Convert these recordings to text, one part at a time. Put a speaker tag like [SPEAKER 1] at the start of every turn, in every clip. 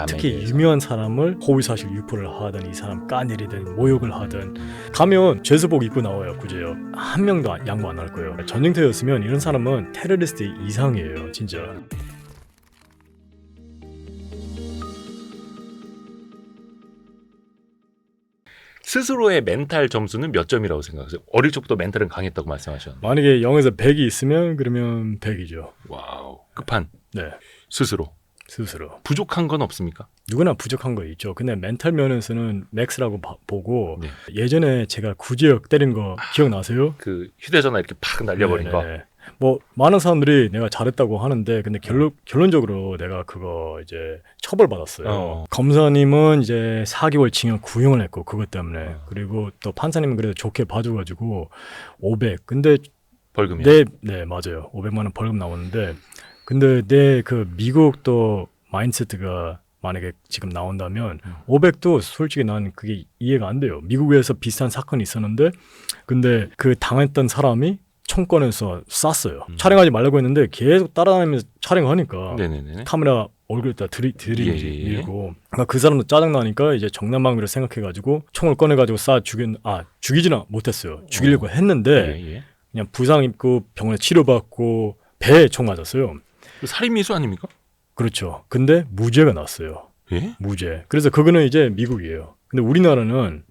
[SPEAKER 1] 특히
[SPEAKER 2] 대해서.
[SPEAKER 1] 유명한 사람을 허위사실 유포를 하든 이 사람 까내리든 모욕을 하든 가면 죄수복 입고 나와요. 구제요. 한 명도 양보 안 할 거예요. 전쟁터였으면 이런 사람은 테러리스트 이상이에요. 진짜.
[SPEAKER 2] 스스로의 멘탈 점수는 몇 점이라고 생각하세요? 어릴 적부터 멘탈은 강했다고 말씀하셨는데.
[SPEAKER 1] 만약에 0에서 100이 있으면 그러면 100이죠.
[SPEAKER 2] 와우. 끝판.
[SPEAKER 1] 네.
[SPEAKER 2] 스스로.
[SPEAKER 1] 스스로.
[SPEAKER 2] 부족한 건 없습니까?
[SPEAKER 1] 누구나 부족한 거 있죠. 근데 멘탈 면에서는 맥스라고 보고
[SPEAKER 2] 네.
[SPEAKER 1] 예전에 제가 구제역 때린 거 기억나세요?
[SPEAKER 2] 그 휴대전화 이렇게 팍 날려버린 거.
[SPEAKER 1] 네네네. 뭐 많은 사람들이 내가 잘했다고 하는데 근데 결론적으로 내가 그거 이제 처벌받았어요. 검사님은 이제 4개월 징역 구형을 했고 그것 때문에 그리고 또 판사님은 그래도 좋게 봐줘가지고 500. 근데
[SPEAKER 2] 벌금이요?
[SPEAKER 1] 네 맞아요. 500만 원 벌금 나오는데 근데 내 그 미국 또 마인드세트가 만약에 지금 나온다면 500도 솔직히 난 그게 이해가 안 돼요. 미국에서 비슷한 사건이 있었는데 근데 그 당했던 사람이 총권에서 쐈어요. 촬영하지 말라고 했는데 계속 따라다니면서 촬영하니까
[SPEAKER 2] 네네네.
[SPEAKER 1] 카메라 얼굴에다 들이밀고
[SPEAKER 2] 예.
[SPEAKER 1] 그러니까 그 사람도 짜증나니까 이제 정남방위를 생각해가지고 총을 꺼내가지고 죽이지는 못했어요. 죽이려고 했는데
[SPEAKER 2] 예.
[SPEAKER 1] 그냥 부상 입고 병원에 치료받고 배에 총 맞았어요.
[SPEAKER 2] 살인미수 아닙니까?
[SPEAKER 1] 그렇죠. 근데 무죄가 났어요.
[SPEAKER 2] 예?
[SPEAKER 1] 무죄. 그래서 그거는 이제 미국이에요. 근데 우리나라는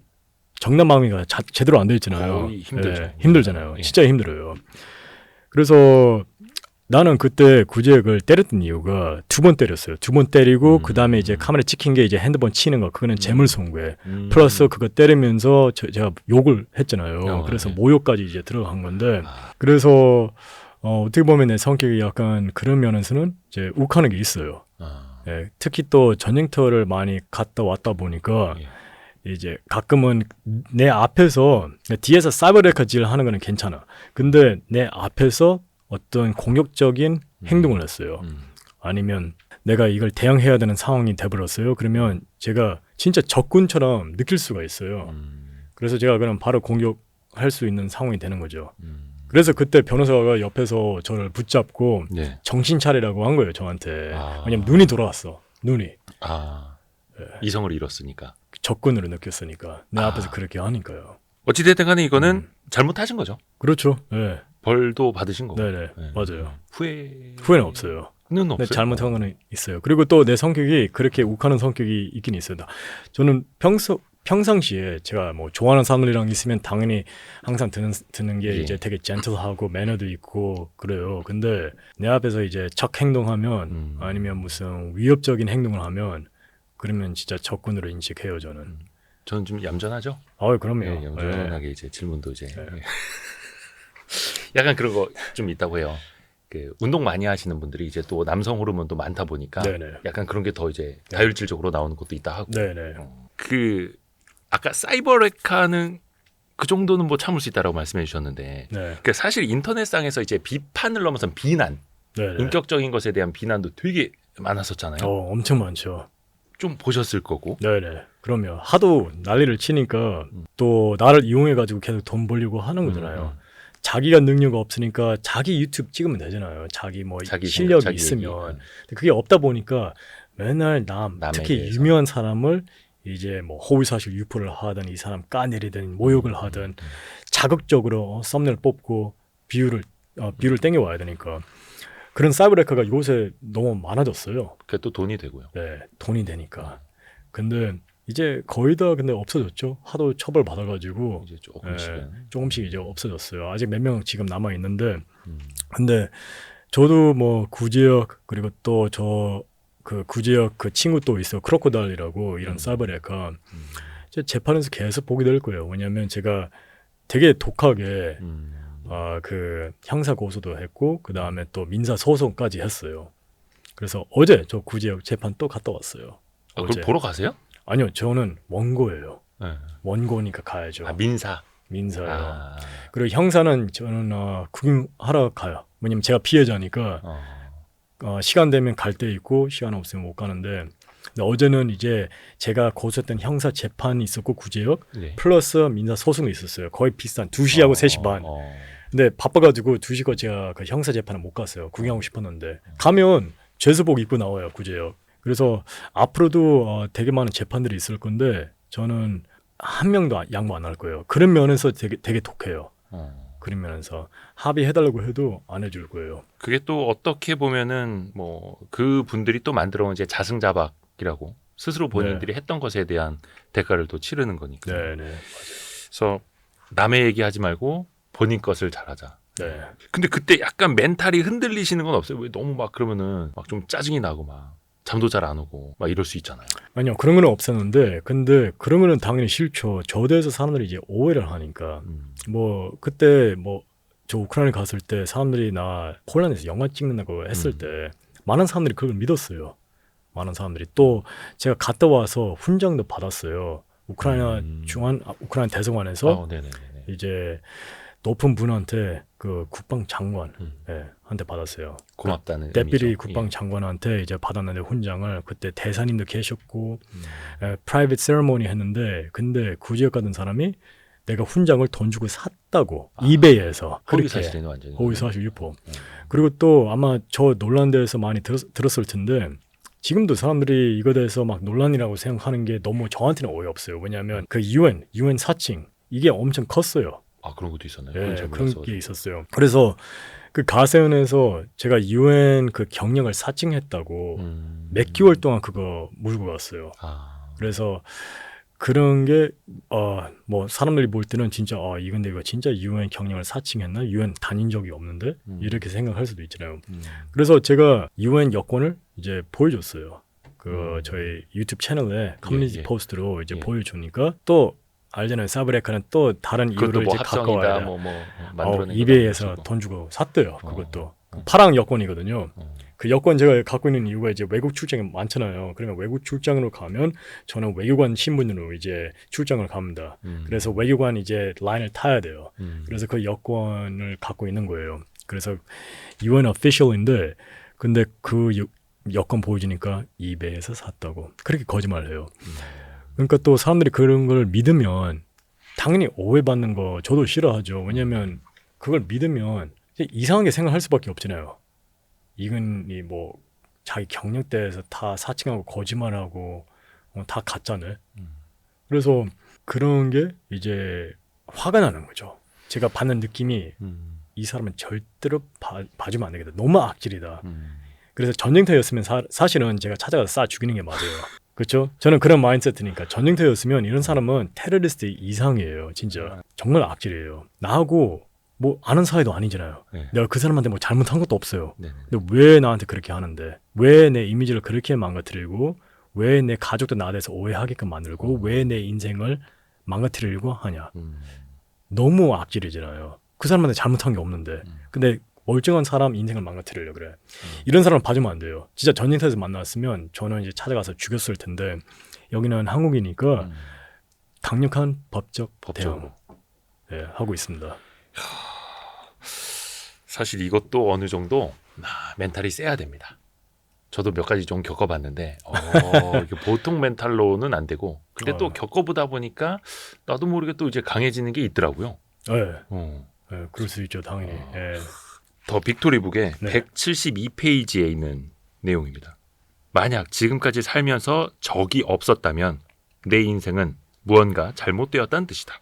[SPEAKER 1] 정남방위가 제대로 안 돼 있잖아요.
[SPEAKER 2] 거의 힘들죠.
[SPEAKER 1] 네, 힘들잖아요.
[SPEAKER 2] 예.
[SPEAKER 1] 진짜 힘들어요. 그래서 나는 그때 구제역을 때렸던 이유가 2번 때렸어요. 2번 때리고 그 다음에 이제 카메라 찍힌 게 이제 핸드폰 치는 거 그거는 재물손괴. 플러스 그거 때리면서 제가 욕을 했잖아요. 그래서
[SPEAKER 2] 네.
[SPEAKER 1] 모욕까지 이제 들어간 건데 그래서 어떻게 보면 내 성격이 약간 그런 면에서는 이제 욱하는 게 있어요. 예, 특히 또 전쟁터를 많이 갔다 왔다 보니까
[SPEAKER 2] 예.
[SPEAKER 1] 이제 가끔은 내 앞에서 뒤에서 사이버레카질 하는 거는 괜찮아. 근데 내 앞에서 어떤 공격적인 행동을 했어요. 아니면 내가 이걸 대응해야 되는 상황이 돼버렸어요. 그러면 제가 진짜 적군처럼 느낄 수가 있어요. 그래서 제가 그럼 바로 공격할 수 있는 상황이 되는 거죠. 그래서 그때 변호사가 옆에서 저를 붙잡고
[SPEAKER 2] 네.
[SPEAKER 1] 정신 차리라고 한 거예요, 저한테. 왜냐면 눈이 돌아왔어. 눈이.
[SPEAKER 2] 네. 이성을 잃었으니까.
[SPEAKER 1] 적군으로 느꼈으니까. 내 앞에서 그렇게 하니까요.
[SPEAKER 2] 어찌됐든 간에 이거는 잘못하신 거죠.
[SPEAKER 1] 그렇죠. 네.
[SPEAKER 2] 벌도 받으신 거고.
[SPEAKER 1] 네네.
[SPEAKER 2] 네.
[SPEAKER 1] 맞아요.
[SPEAKER 2] 후회는
[SPEAKER 1] 없어요.
[SPEAKER 2] 없어요.
[SPEAKER 1] 네, 잘못한 거는 있어요. 그리고 또 내 성격이 그렇게 욱하는 성격이 있긴 있어요. 저는 평상시에 제가 뭐 좋아하는 사람들이랑 있으면 당연히 항상 드는 게
[SPEAKER 2] 예.
[SPEAKER 1] 이제 되게 젠틀하고 매너도 있고 그래요. 근데 내 앞에서 이제 적 행동하면 아니면 무슨 위협적인 행동을 하면 그러면 진짜 적군으로 인식해요, 저는.
[SPEAKER 2] 저는 좀 얌전하죠.
[SPEAKER 1] 그럼요.
[SPEAKER 2] 네, 얌전하게 이제 질문도 이제
[SPEAKER 1] 네.
[SPEAKER 2] 약간 그런 거 좀 있다고 해요. 그 운동 많이 하시는 분들이 이제 또 남성 호르몬도 많다 보니까
[SPEAKER 1] 네네.
[SPEAKER 2] 약간 그런 게 더 이제 다혈질적으로 나오는 것도 있다 하고.
[SPEAKER 1] 네네.
[SPEAKER 2] 그 아까 사이버레카는 그 정도는 뭐 참을 수 있다라고 말씀해 주셨는데,
[SPEAKER 1] 네.
[SPEAKER 2] 그러니까 사실 인터넷상에서 이제 비판을 넘어선 비난,
[SPEAKER 1] 네네.
[SPEAKER 2] 인격적인 것에 대한 비난도 되게 많았었잖아요.
[SPEAKER 1] 엄청 많죠.
[SPEAKER 2] 좀 보셨을 거고.
[SPEAKER 1] 네네. 그럼요. 하도 난리를 치니까 또 나를 이용해가지고 계속 돈 벌려고 하는 거잖아요. 자기가 능력 없으니까 자기 유튜브 찍으면 되잖아요. 자기 뭐
[SPEAKER 2] 자기
[SPEAKER 1] 실력이
[SPEAKER 2] 자기
[SPEAKER 1] 있으면.
[SPEAKER 2] 얘기.
[SPEAKER 1] 근데 그게 없다 보니까 맨날
[SPEAKER 2] 남에
[SPEAKER 1] 특히
[SPEAKER 2] 대해서.
[SPEAKER 1] 유명한 사람을 이제 뭐 허위사실 유포를 하든 이 사람 까내리든 모욕을 하든 자극적으로 썸네일 뽑고 뷰를 땡겨와야 되니까 그런 사이버레카가 요새 너무 많아졌어요.
[SPEAKER 2] 그게 또 돈이 되고요.
[SPEAKER 1] 네, 돈이 되니까. 근데 이제 거의 다 근데 없어졌죠. 하도 처벌 받아가지고
[SPEAKER 2] 이제 조금씩은.
[SPEAKER 1] 조금씩 이제 없어졌어요. 아직 몇 명 지금 남아 있는데, 근데 저도 뭐 구제역 그리고 또 저 그 구제역 그 친구 또 있어 크로코다일이라고 이런 사이버레카 이제 재판에서 계속 보게 될 거예요. 왜냐하면 제가 되게 독하게 그 형사 고소도 했고 그 다음에 또 민사 소송까지 했어요. 그래서 어제 저 구제역 재판 또 갔다 왔어요.
[SPEAKER 2] 그걸 보러 가세요?
[SPEAKER 1] 아니요, 저는 원고예요.
[SPEAKER 2] 네.
[SPEAKER 1] 원고니까 가야죠. 민사요. 그리고 형사는 저는 구경하러 가요. 왜냐면 제가 피해자니까 시간 되면 갈 때 있고 시간 없으면 못 가는데 근데 어제는 이제 제가 고소했던 형사 재판이 있었고 구제역
[SPEAKER 2] 네.
[SPEAKER 1] 플러스 민사 소송이 있었어요. 거의 비슷한 2시하고 3시 반. 근데 바빠가지고 2시까지 제가 그 형사 재판을 못 갔어요. 구경하고 싶었는데 가면 죄수복 입고 나와요, 구제역. 그래서 앞으로도 되게 많은 재판들이 있을 건데 저는 한 명도 양보 안 할 거예요. 그런 면에서 되게 독해요. 그런 면에서 합의해달라고 해도 안 해줄 거예요.
[SPEAKER 2] 그게 또 어떻게 보면은 뭐 그 분들이 또 만들어온 이제 자승자박이라고 스스로 본인들이 했던 것에 대한 대가를 또 치르는 거니까.
[SPEAKER 1] 네네.
[SPEAKER 2] 그래서 남의 얘기하지 말고 본인 것을 잘하자.
[SPEAKER 1] 네.
[SPEAKER 2] 근데 그때 약간 멘탈이 흔들리시는 건 없어요? 왜 너무 막 그러면은 막 좀 짜증이 나고 막 잠도 잘 안 오고 막 이럴 수 있잖아요.
[SPEAKER 1] 아니요, 그런 건 없었는데, 근데 그런 거는 당연히 싫죠. 저도에서 사람들이 이제 오해를 하니까. 뭐 그때 뭐 저 우크라이나 갔을 때 사람들이 나 폴란드에서 영화 찍는다고 했을 때 많은 사람들이 그걸 믿었어요. 많은 사람들이 또 제가 갔다 와서 훈장도 받았어요. 우크라이나 우크라이나 대사관에서
[SPEAKER 2] 네네네.
[SPEAKER 1] 이제 높은 분한테 그 국방 장관 한테 받았어요.
[SPEAKER 2] 고맙다는
[SPEAKER 1] 데피리
[SPEAKER 2] 의미죠.
[SPEAKER 1] 국방 장관한테 이제 받았는데 훈장을 그때 대사님도 계셨고 프라이빗 세레모니 했는데 근데 구지역 가던 사람이 내가 훈장을 돈 주고 샀다고 이베이에서
[SPEAKER 2] 허위
[SPEAKER 1] 그렇게
[SPEAKER 2] 사실이네 완전히.
[SPEAKER 1] 허위 사실 유포. 그리고 또 아마 저 논란 대해서 많이 들었을 텐데 지금도 사람들이 이거 대해서 막 논란이라고 생각하는 게 너무 저한테는 어이없어요. 왜냐하면 그 UN 사칭 이게 엄청 컸어요.
[SPEAKER 2] 아 그런 것도 있었나요?
[SPEAKER 1] 예,
[SPEAKER 2] 잘
[SPEAKER 1] 그런
[SPEAKER 2] 몰랐어.
[SPEAKER 1] 게 있었어요. 그래서 그 가세연에서 제가 UN 그 경력을 사칭했다고 몇 개월 동안 그거 물고 갔어요. 그래서 그런 게 뭐 사람들이 볼 때는 진짜 이건데 이거 진짜 UN 경력을 사칭했나? UN 다닌 적이 없는데 이렇게 생각할 수도 있잖아요. 그래서 제가 UN 여권을 이제 보여줬어요. 그 저희 유튜브 채널에 커뮤니티 포스트로 이제 보여주니까 또 알잖아요. 사브레카는 또 다른 이유를
[SPEAKER 2] 뭐
[SPEAKER 1] 이제 갖고 와야 돼.
[SPEAKER 2] 만들어낸
[SPEAKER 1] 이베이에서 돈 주고 샀대요. 그것도 파랑 여권이거든요. 그 여권 제가 갖고 있는 이유가 이제 외국 출장이 많잖아요. 그러면 외국 출장으로 가면 저는 외교관 신분으로 이제 출장을 갑니다. 그래서 외교관 이제 라인을 타야 돼요. 그래서 그 여권을 갖고 있는 거예요. 그래서 UN official인데 근데 그 여권 보여주니까 이베이에서 샀다고 그렇게 거짓말을 해요. 그러니까 또 사람들이 그런 걸 믿으면 당연히 오해받는 거 저도 싫어하죠. 왜냐하면 그걸 믿으면 이상하게 생각할 수밖에 없잖아요. 이건이 뭐 자기 경력대에서 다 사칭하고 거짓말하고 다 가짜네. 그래서 그런 게 이제 화가 나는 거죠. 제가 받는 느낌이 이 사람은 절대로 봐주면 안 되겠다. 너무 악질이다. 그래서 전쟁터였으면 사실은 제가 찾아가서 쏴 죽이는 게 맞아요. 그렇죠? 저는 그런 마인드세트니까 전쟁터였으면 이런 사람은 테러리스트 이상이에요. 진짜 정말 악질이에요. 나하고 뭐 아는 사이도 아니잖아요. 내가 그 사람한테 뭐 잘못한 것도 없어요. 근데 왜 나한테 그렇게 하는데? 왜 내 이미지를 그렇게 망가뜨리고 왜 내 가족도 나에 대해서 오해하게끔 만들고 왜 내 인생을 망가뜨리려고 하냐? 너무 악질이잖아요. 그 사람한테 잘못한 게 없는데 근데 멀쩡한 사람 인생을 망가뜨리려고 그래. 이런 사람 봐주면 안 돼요. 진짜 전쟁터에서 만났으면 저는 이제 찾아가서 죽였을 텐데 여기는 한국이니까 강력한 법적 대응 하고 있습니다.
[SPEAKER 2] 사실 이것도 어느 정도 멘탈이 세야 됩니다. 저도 몇 가지 좀 겪어봤는데 이게 보통 멘탈로는 안 되고 근데 또 겪어보다 보니까 나도 모르게 또 이제 강해지는 게 있더라고요.
[SPEAKER 1] 그럴 수 있죠, 당연히.
[SPEAKER 2] 더 빅토리북에 172페이지에 있는 내용입니다. 만약 지금까지 살면서 적이 없었다면 내 인생은 무언가 잘못되었다는 뜻이다.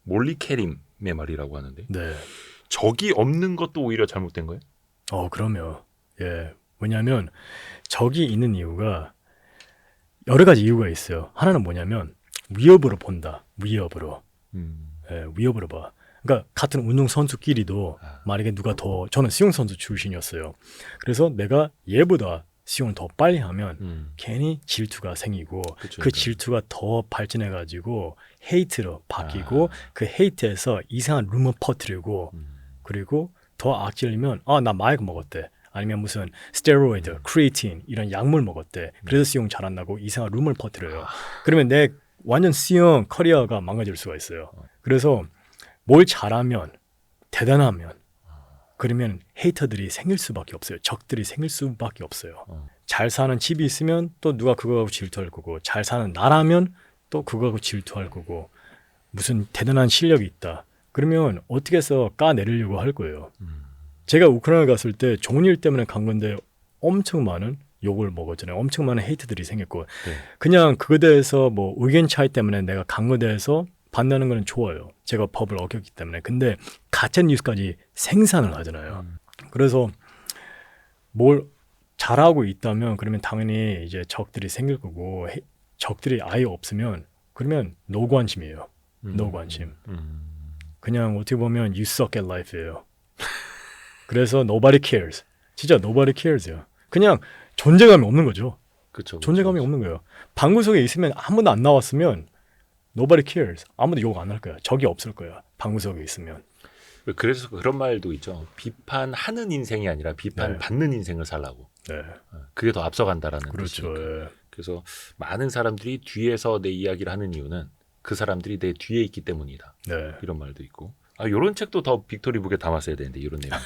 [SPEAKER 2] 몰리 캐림의 말이라고 하는데 적이 없는 것도 오히려 잘못된 거예요?
[SPEAKER 1] 그럼요. 왜냐하면 적이 있는 이유가 여러 가지 이유가 있어요. 하나는 뭐냐면 위협으로 본다. 위협으로. 위협으로 봐. 그러니까 같은 운동 선수끼리도 만약에 누가 더 저는 수영 선수 출신이었어요. 그래서 내가 얘보다 수영을 더 빨리 하면 괜히 질투가 생기고 그 질투가 더 발전해가지고 헤이트로 바뀌고 그 헤이트에서 이상한 루머 퍼뜨리고 그리고 더 악질이면 나 마약 먹었대. 아니면 무슨 스테로이드, 크리에틴 이런 약물 먹었대. 그래서 수영 잘한다고 이상한 루머를 퍼뜨려요. 그러면 내 완전 수영 커리어가 망가질 수가 있어요. 그래서 뭘 잘하면 대단하면 그러면 헤이터들이 생길 수밖에 없어요. 적들이 생길 수밖에 없어요. 잘 사는 집이 있으면 또 누가 그거하고 질투할 거고 잘 사는 나라면 또 그거하고 질투할 거고 무슨 대단한 실력이 있다. 그러면 어떻게 해서 까내리려고 할 거예요. 제가 우크라이나 갔을 때 좋은 일 때문에 간 건데 엄청 많은 욕을 먹었잖아요. 엄청 많은 헤이트들이 생겼고
[SPEAKER 2] 네.
[SPEAKER 1] 그냥 그거에 대해서 뭐 의견 차이 때문에 내가 간 거에 대해서 반대하는 거는 좋아요. 제가 법을 어겼기 때문에. 근데 가짜 뉴스까지 생산을 하잖아요. 그래서 뭘 잘하고 있다면 그러면 당연히 이제 적들이 생길 거고 적들이 아예 없으면 그러면 노 관심이에요. 노 관심. 그냥 어떻게 보면 you suck at life예요. 그래서 nobody cares. 진짜 nobody cares요. 그냥 존재감이 없는 거죠.
[SPEAKER 2] 그쵸,
[SPEAKER 1] 존재감이 없는 거예요. 방구석에 있으면 아무도 안 나왔으면 nobody cares. 아무도 욕 안 할 거야. 적이 없을 거야. 방구석에 있으면.
[SPEAKER 2] 그래서 그런 말도 있죠. 비판하는 인생이 아니라 비판받는 인생을 살라고.
[SPEAKER 1] 네.
[SPEAKER 2] 그게 더 앞서간다라는
[SPEAKER 1] 그렇죠.
[SPEAKER 2] 뜻이니까.
[SPEAKER 1] 예.
[SPEAKER 2] 그래서 많은 사람들이 뒤에서 내 이야기를 하는 이유는 그 사람들이 내 뒤에 있기 때문이다.
[SPEAKER 1] 네.
[SPEAKER 2] 이런 말도 있고. 이런 책도 더 빅토리북에 담았어야 되는데 이런 내용.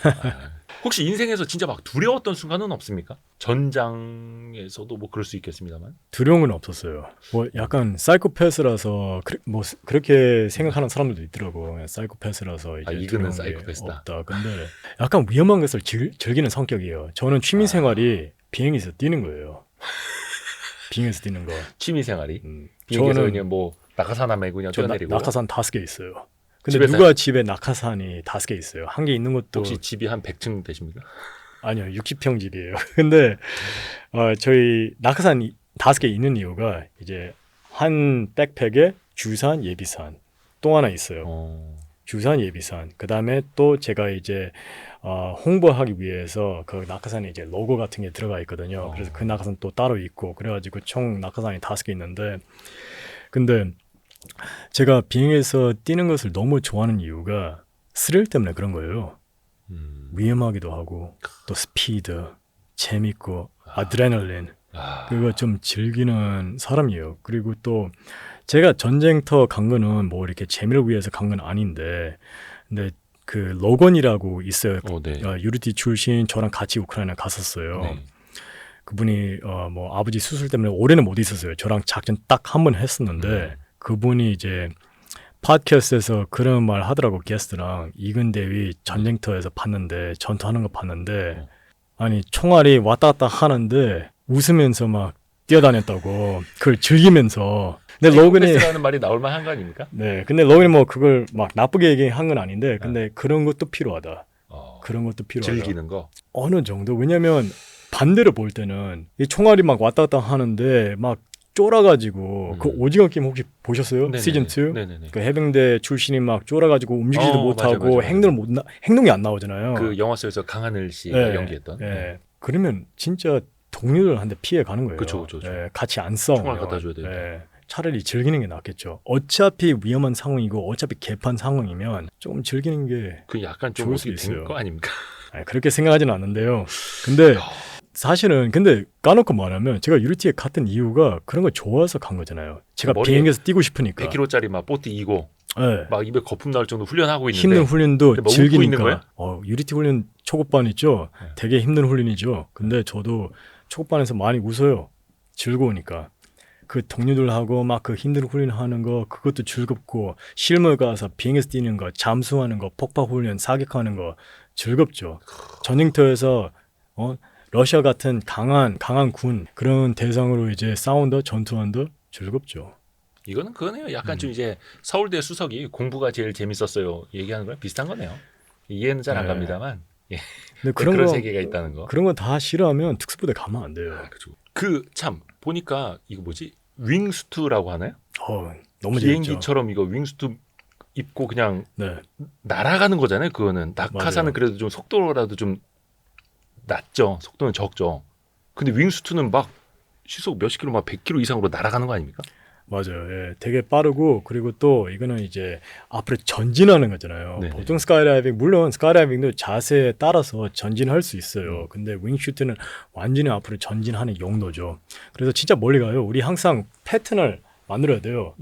[SPEAKER 2] 혹시 인생에서 진짜 막 두려웠던 순간은 없습니까? 전장에서도 뭐 그럴 수 있겠습니다만.
[SPEAKER 1] 두려운 건 없었어요. 뭐 약간 사이코패스라서 뭐 그렇게 생각하는 사람들도 있더라고. 사이코패스라서 이제
[SPEAKER 2] 이거는
[SPEAKER 1] 두려운 게
[SPEAKER 2] 사이코패스다.
[SPEAKER 1] 없다. 근데 약간 위험한 것을 즐기는 성격이에요. 저는 취미 생활이 비행기에서 뛰는 거예요. 비행기에서 뛰는 거.
[SPEAKER 2] 취미 생활이.
[SPEAKER 1] 저는
[SPEAKER 2] 비행기에서 그냥 뭐 낙하산 메고 그냥
[SPEAKER 1] 저
[SPEAKER 2] 뛰어내리고.
[SPEAKER 1] 낙하산 5개 있어요. 근데
[SPEAKER 2] 집에서요?
[SPEAKER 1] 누가 집에 낙하산이 5개 있어요. 한 개 있는 것도
[SPEAKER 2] 혹시 집이 한 100층 되십니까?
[SPEAKER 1] 아니요, 60평 집이에요. 근데 저희 낙하산 5개 있는 이유가 이제 한 백팩에 주산, 예비산 또 하나 있어요. 주산, 예비산. 그 다음에 또 제가 이제 홍보하기 위해서 그 낙하산에 이제 로고 같은 게 들어가 있거든요. 그래서 그 낙하산 또 따로 있고 그래가지고 총 낙하산이 5개 있는데 근데 제가 비행에서 뛰는 것을 너무 좋아하는 이유가 스릴 때문에 그런 거예요. 위험하기도 하고 또 스피드, 재밌고 아드레날린 그거 좀 즐기는 사람이에요. 그리고 또 제가 전쟁터 간 거는 뭐 이렇게 재미를 위해서 간 건 아닌데 근데 그 로건이라고 있어요.
[SPEAKER 2] 네.
[SPEAKER 1] 유리티 출신 저랑 같이 우크라이나 갔었어요.
[SPEAKER 2] 네.
[SPEAKER 1] 그분이 뭐 아버지 수술 때문에 올해는 못 있었어요. 저랑 작전 딱 한 번 했었는데 그분이 이제 팟캐스트에서 그런 말 하더라고. 게스트랑 이근 대위 전쟁터에서 봤는데 전투하는 거 봤는데 아니 총알이 왔다 갔다 하는데 웃으면서 막 뛰어다녔다고 그걸 즐기면서 근데
[SPEAKER 2] 로건이라는 말이 나올 만한 거 아닙니까?
[SPEAKER 1] 네 근데 로건이 뭐 그걸 막 나쁘게 얘기한 건 아닌데 근데 그런 것도 필요하다. 그런 것도 필요하다.
[SPEAKER 2] 즐기는 거
[SPEAKER 1] 어느 정도 왜냐면 반대로 볼 때는 이 총알이 막 왔다 갔다 하는데 막 쫄아가지고 그 오징어 게임 혹시 보셨어요?
[SPEAKER 2] 네네네.
[SPEAKER 1] 시즌 2?
[SPEAKER 2] 네네네.
[SPEAKER 1] 그 해병대 출신이 막 쫄아가지고 움직이지도 못하고
[SPEAKER 2] 맞아.
[SPEAKER 1] 행동이 안 나오잖아요.
[SPEAKER 2] 그 영화 속에서 강하늘 씨가 연기했던.
[SPEAKER 1] 그러면 진짜 동료들한테 피해 가는 거예요.
[SPEAKER 2] 그쵸.
[SPEAKER 1] 같이 안 싸우면
[SPEAKER 2] 총알 갖다 줘야 되니까.
[SPEAKER 1] 차라리 즐기는 게 낫겠죠. 어차피 위험한 상황이고 어차피 개판 상황이면 조금 즐기는 게
[SPEAKER 2] 그 약간 좀
[SPEAKER 1] 좋을 수
[SPEAKER 2] 어떻게
[SPEAKER 1] 있어요.
[SPEAKER 2] 된 거 아닙니까?
[SPEAKER 1] 그렇게 생각하지는 않는데요. 근데 사실은 근데 까놓고 말하면 제가 유리티에 갔던 이유가 그런 거 좋아서 간 거잖아요. 제가 비행기에서 뛰고 싶으니까.
[SPEAKER 2] 100kg짜리 막 보트 이고
[SPEAKER 1] 네.
[SPEAKER 2] 막 입에 거품 나올 정도 훈련하고 있는데
[SPEAKER 1] 힘든 훈련도
[SPEAKER 2] 웃고 있는
[SPEAKER 1] 즐기니까.
[SPEAKER 2] 거예요?
[SPEAKER 1] 유리티 훈련 초급반 있죠. 되게 힘든 훈련이죠. 근데 저도 초급반에서 많이 웃어요. 즐거우니까. 그 동료들하고 막 그 힘든 훈련하는 거 그것도 즐겁고 실무 가서 비행기에서 뛰는 거 잠수하는 거 폭파 훈련 사격하는 거 즐겁죠. 전쟁터에서 러시아 같은 강한 군 그런 대상으로 이제 싸운다 전투한다 즐겁죠.
[SPEAKER 2] 이거는 그거네요. 약간 좀 이제 서울대 수석이 공부가 제일 재밌었어요 얘기하는 거랑 비슷한 거네요. 이해는 잘 안 갑니다만
[SPEAKER 1] 근데
[SPEAKER 2] 그런 세계가 있다는 거.
[SPEAKER 1] 그런 거 다 싫어하면 특수부대 가면 안 돼요.
[SPEAKER 2] 그 참 보니까 이거 뭐지 윙수트라고 하나요?
[SPEAKER 1] 너무
[SPEAKER 2] 비행기처럼 이거 윙수트 입고 그냥 날아가는 거잖아요. 그거는 낙하산은 그래도 좀 속도라도 좀 낮죠. 속도는 적죠. 근데 윙수트는 막 시속 몇십 킬로 막 100km 이상으로 날아가는 거 아닙니까?
[SPEAKER 1] 맞아요. 되게 빠르고 그리고 또 이거는 이제 앞으로 전진하는 거잖아요.
[SPEAKER 2] 네네.
[SPEAKER 1] 보통 스카이다이빙 물론 스카이다이빙도 자세에 따라서 전진할 수 있어요. 근데 윙슈트는 완전히 앞으로 전진하는 용도죠. 그래서 진짜 멀리 가요. 우리 항상 패턴을 만들어야 돼요.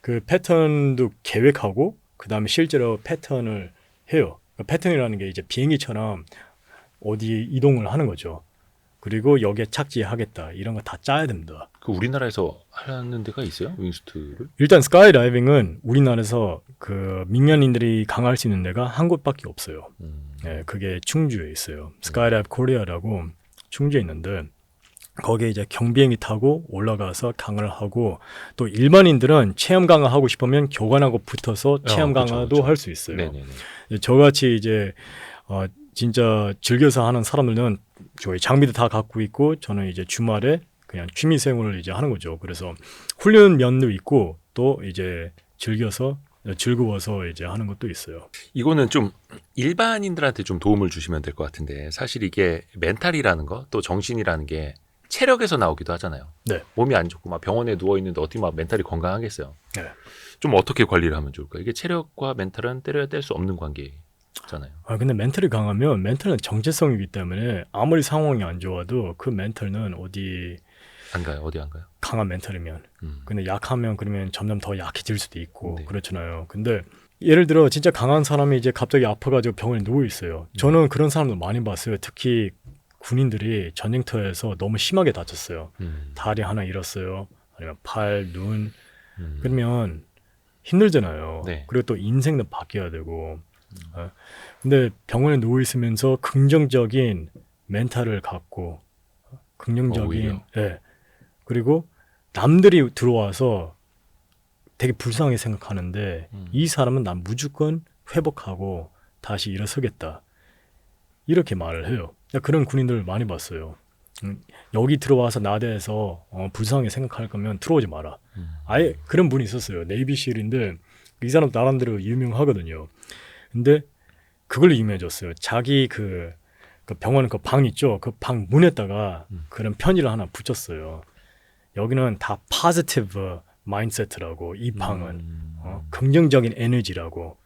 [SPEAKER 1] 그 패턴도 계획하고 그 다음에 실제로 패턴을 해요. 그 패턴이라는 게 이제 비행기처럼 어디 이동을 하는 거죠. 그리고 여기에 착지하겠다 이런 거 다 짜야 됩니다.
[SPEAKER 2] 그 우리나라에서 하는 데가 있어요? 윙수트를?
[SPEAKER 1] 일단 스카이다이빙은 우리나라에서 그 민간인들이 강할 수 있는 데가 한 곳밖에 없어요. 그게 충주에 있어요. 스카이다이브 코리아라고 충주에 있는데 거기에 이제 경비행기 타고 올라가서 강화를 하고 또 일반인들은 체험 강화 하고 싶으면 교관하고 붙어서 체험
[SPEAKER 2] 그쵸,
[SPEAKER 1] 강화도
[SPEAKER 2] 그쵸.
[SPEAKER 1] 할 수 있어요.
[SPEAKER 2] 네네네.
[SPEAKER 1] 저같이 이제 진짜 즐겨서 하는 사람들은 저희 장비도 다 갖고 있고 저는 이제 주말에 그냥 취미 생활을 이제 하는 거죠. 그래서 훈련 면도 있고 또 이제 즐거워서 이제 하는 것도 있어요.
[SPEAKER 2] 이거는 좀 일반인들한테 좀 도움을 주시면 될 것 같은데 사실 이게 멘탈이라는 거 또 정신이라는 게 체력에서 나오기도 하잖아요.
[SPEAKER 1] 네.
[SPEAKER 2] 몸이 안 좋고 막 병원에 누워 있는데 어떻게 막 멘탈이 건강하겠어요.
[SPEAKER 1] 네.
[SPEAKER 2] 좀 어떻게 관리를 하면 좋을까? 이게 체력과 멘탈은 때려야 뗄 수 없는 관계잖아요.
[SPEAKER 1] 근데 멘탈이 강하면 멘탈은 정체성이기 때문에 아무리 상황이 안 좋아도 그 멘탈은 어디
[SPEAKER 2] 안 가요? 어디 안 가요?
[SPEAKER 1] 강한 멘탈이면
[SPEAKER 2] 음.
[SPEAKER 1] 근데 약하면 그러면 점점 더 약해질 수도 있고
[SPEAKER 2] 네.
[SPEAKER 1] 그렇잖아요. 근데 예를 들어 진짜 강한 사람이 이제 갑자기 아파가지고 병원에 누워 있어요. 저는 그런 사람들 많이 봤어요. 특히 군인들이 전쟁터에서 너무 심하게 다쳤어요. 다리 하나 잃었어요. 아니면 팔, 눈. 그러면 힘들잖아요.
[SPEAKER 2] 네.
[SPEAKER 1] 그리고 또 인생도 바뀌어야 되고. 근데 병원에 누워 있으면서 긍정적인 멘탈을 갖고 긍정적인
[SPEAKER 2] 오히려.
[SPEAKER 1] 예. 그리고 남들이 들어와서 되게 불쌍하게 생각하는데 이 사람은 난 무조건 회복하고 다시 일어서겠다. 이렇게 말을 해요. 그런 군인들 많이 봤어요. 여기 들어와서 나에 대해서 불쌍하게 생각할 거면 들어오지 마라. 아예 그런 분이 있었어요. 네이비실인데 이 사람 나름대로 유명하거든요. 근데 그걸 유명해졌어요. 자기 그 병원 그 방 있죠. 그 방 문에다가 그런 편지를 하나 붙였어요. 여기는 다 positive mindset라고 이 방은 긍정적인 에너지라고.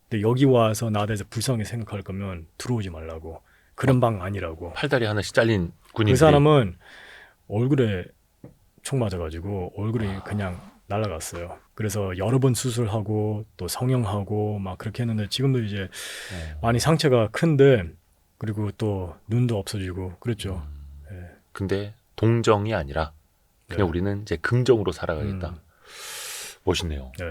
[SPEAKER 1] 근데 여기 와서 나에 대해서 불쌍하게 생각할 거면 들어오지 말라고. 그런 방 아니라고.
[SPEAKER 2] 팔다리 하나씩 잘린 군인들이.
[SPEAKER 1] 그 사람은 얼굴에 총 맞아가지고 얼굴이 그냥 날아갔어요. 그래서 여러 번 수술하고 또 성형하고 막 그렇게 했는데 지금도 이제 많이 상처가 큰데 그리고 또 눈도 없어지고 그랬죠.
[SPEAKER 2] 근데 동정이 아니라 그냥
[SPEAKER 1] 네.
[SPEAKER 2] 우리는 이제 긍정으로 살아가겠다. 멋있네요.
[SPEAKER 1] 네.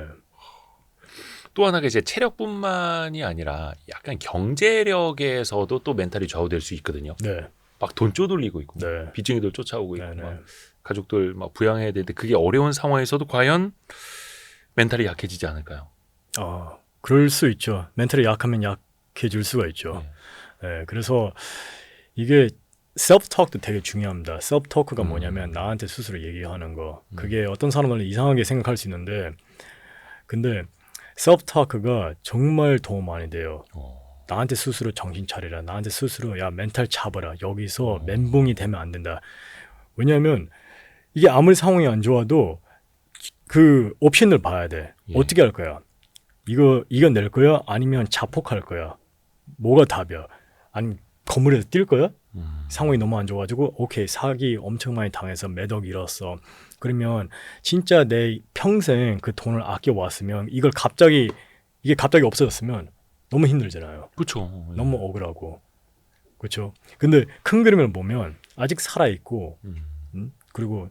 [SPEAKER 2] 또 하나가 이제 체력뿐만이 아니라 약간 경제력에서도 또 멘탈이 좌우될 수 있거든요.
[SPEAKER 1] 네.
[SPEAKER 2] 막 돈 쪼들리고 있고
[SPEAKER 1] 네.
[SPEAKER 2] 빚쟁이들 쫓아오고 있고
[SPEAKER 1] 네, 네.
[SPEAKER 2] 막 가족들 막 부양해야 되는데 그게 어려운 상황에서도 과연 멘탈이 약해지지 않을까요?
[SPEAKER 1] 그럴 수 있죠. 멘탈이 약하면 약해질 수가 있죠. 네, 그래서 이게 셀프-톡도 되게 중요합니다. 셀프-토크가 뭐냐면 나한테 스스로 얘기하는 거. 그게 어떤 사람들은 이상하게 생각할 수 있는데 근데 셀프-토크가 정말 도움 많이 돼요. 나한테 스스로 정신 차리라. 나한테 스스로 야 멘탈 잡아라. 여기서 멘붕이 되면 안 된다. 왜냐하면 이게 아무리 상황이 안 좋아도 그 옵션을 봐야 돼.
[SPEAKER 2] 예.
[SPEAKER 1] 어떻게 할 거야? 이거 낼 거야? 아니면 자폭할 거야? 뭐가 답이야? 아니면 건물에서 뛸 거야? 상황이 너무 안 좋아가지고 오케이 사기 엄청 많이 당해서 몇 억 잃었어. 그러면 진짜 내 평생 그 돈을 아껴 왔으면 이게 갑자기 없어졌으면 너무 힘들잖아요.
[SPEAKER 2] 그렇죠.
[SPEAKER 1] 너무 억울하고 그렇죠. 근데 큰 그림을 보면 아직 살아 있고 그리고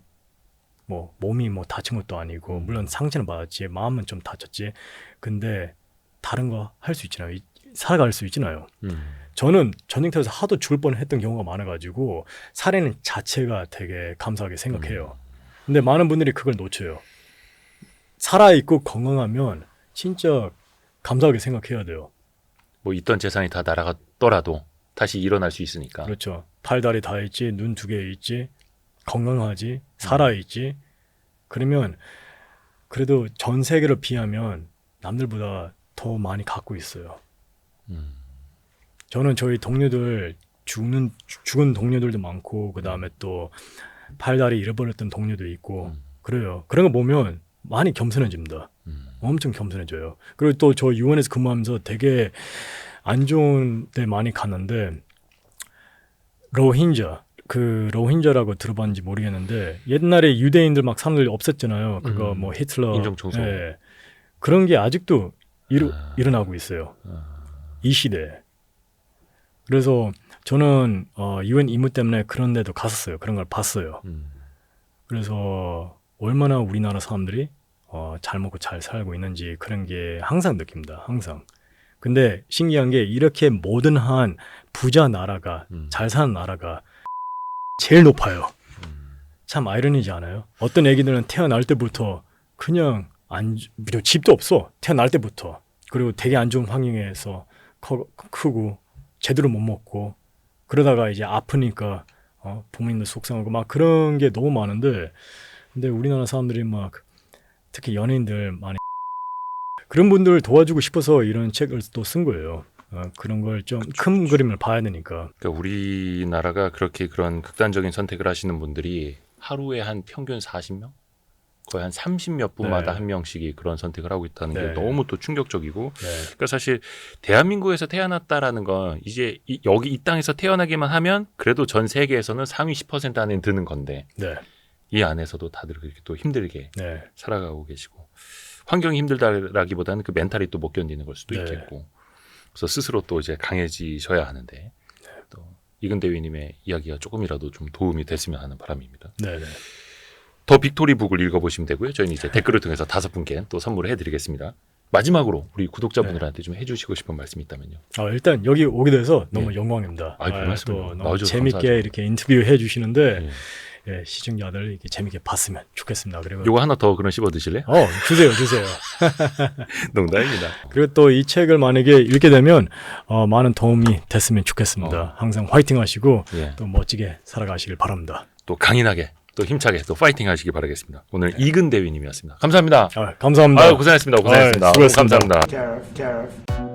[SPEAKER 1] 뭐 몸이 뭐 다친 것도 아니고 물론 상처는 받았지 마음은 좀 다쳤지. 근데 다른 거 할 수 있잖아요. 살아갈 수 있잖아요. 저는 전쟁터에서 하도 죽을 뻔했던 경우가 많아가지고 살해는 자체가 되게 감사하게 생각해요. 근데 많은 분들이 그걸 놓쳐요. 살아있고 건강하면 진짜 감사하게 생각해야 돼요.
[SPEAKER 2] 뭐 있던 재산이 다 날아갔더라도 다시 일어날 수 있으니까.
[SPEAKER 1] 그렇죠. 팔다리 다 있지, 눈 2개 있지, 건강하지, 살아있지. 그러면 그래도 전 세계를 비하면 남들보다 더 많이 갖고 있어요. 저는 저희 동료들 죽은 동료들도 많고 그 다음에 또 팔다리 잃어버렸던 동료도 있고 그래요. 그런 거 보면 많이 겸손해집니다. 엄청 겸손해져요. 그리고 또 저 유엔에서 근무하면서 되게 안 좋은 데 많이 갔는데 로힝자라고 들어봤는지 모르겠는데 옛날에 유대인들 막 사람들 없앴잖아요. 그거 뭐 히틀러
[SPEAKER 2] 인종청소.
[SPEAKER 1] 예. 그런 게 아직도 일어나고 있어요. 이 시대에. 그래서 저는 유엔 임무 때문에 그런 데도 갔었어요. 그런 걸 봤어요. 그래서 얼마나 우리나라 사람들이 잘 먹고 잘 살고 있는지 그런 게 항상 느낍니다. 항상. 근데 신기한 게 이렇게 모든한 부자 나라가 잘 사는 나라가 제일 높아요. 참 아이러니지 않아요? 어떤 애기들은 태어날 때부터 그냥 집도 없어. 태어날 때부터. 그리고 되게 안 좋은 환경에서 크고 제대로 못 먹고 그러다가 이제 아프니까 부모님도 속상하고 막 그런 게 너무 많은데 근데 우리나라 사람들이 막 특히 연예인들 많이 그런 분들 도와주고 싶어서 이런 책을 또 쓴 거예요. 그런 걸 좀 큰 그림을 봐야 되니까.
[SPEAKER 2] 그러니까 우리나라가 그렇게 그런 극단적인 선택을 하시는 분들이 하루에 한 평균 40명? 거의 한 30몇 분마다
[SPEAKER 1] 네.
[SPEAKER 2] 한 명씩이 그런 선택을 하고 있다는 게
[SPEAKER 1] 네.
[SPEAKER 2] 너무 또 충격적이고
[SPEAKER 1] 네.
[SPEAKER 2] 그러니까 사실 대한민국에서 태어났다라는 건 이제 여기 이 땅에서 태어나기만 하면 그래도 전 세계에서는 상위 10% 안에 드는 건데
[SPEAKER 1] 네.
[SPEAKER 2] 이 안에서도 다들 그렇게 또 힘들게
[SPEAKER 1] 네.
[SPEAKER 2] 살아가고 계시고 환경이 힘들다라기보다는 그 멘탈이 또 못 견디는 걸 수도
[SPEAKER 1] 네.
[SPEAKER 2] 있겠고 그래서 스스로 또 이제 강해지셔야 하는데 또 이근대위님의 이야기가 조금이라도 좀 도움이 됐으면 하는 바람입니다.
[SPEAKER 1] 네. 네.
[SPEAKER 2] 더 빅토리 북을 읽어보시면 되고요. 저희는 이제 댓글을 통해서 5분께 또 선물을 해드리겠습니다. 마지막으로 우리 구독자분들한테 좀 해주시고 싶은 말씀이 있다면요.
[SPEAKER 1] 일단 여기 오게 돼서 너무
[SPEAKER 2] 예.
[SPEAKER 1] 영광입니다.
[SPEAKER 2] 별 말씀을요.
[SPEAKER 1] 또 너무
[SPEAKER 2] 나와주셔서
[SPEAKER 1] 재밌게
[SPEAKER 2] 감사하죠.
[SPEAKER 1] 이렇게 인터뷰해 주시는데
[SPEAKER 2] 예.
[SPEAKER 1] 예, 시청자들 이렇게 재밌게 봤으면 좋겠습니다. 그리고
[SPEAKER 2] 요거 하나 더 그럼 씹어 드실래요?
[SPEAKER 1] 주세요.
[SPEAKER 2] 농담입니다.
[SPEAKER 1] 그리고 또 이 책을 만약에 읽게 되면 많은 도움이 됐으면 좋겠습니다. 항상 화이팅 하시고
[SPEAKER 2] 예.
[SPEAKER 1] 또 멋지게 살아가시길 바랍니다.
[SPEAKER 2] 또 강인하게 또 힘차게 또 파이팅 하시기 바라겠습니다. 오늘 이근대위님이었습니다. 감사합니다.
[SPEAKER 1] 감사합니다.
[SPEAKER 2] 아유, 고생하셨습니다.
[SPEAKER 1] 수고하셨습니다.
[SPEAKER 2] 감사합니다.
[SPEAKER 3] Tariff.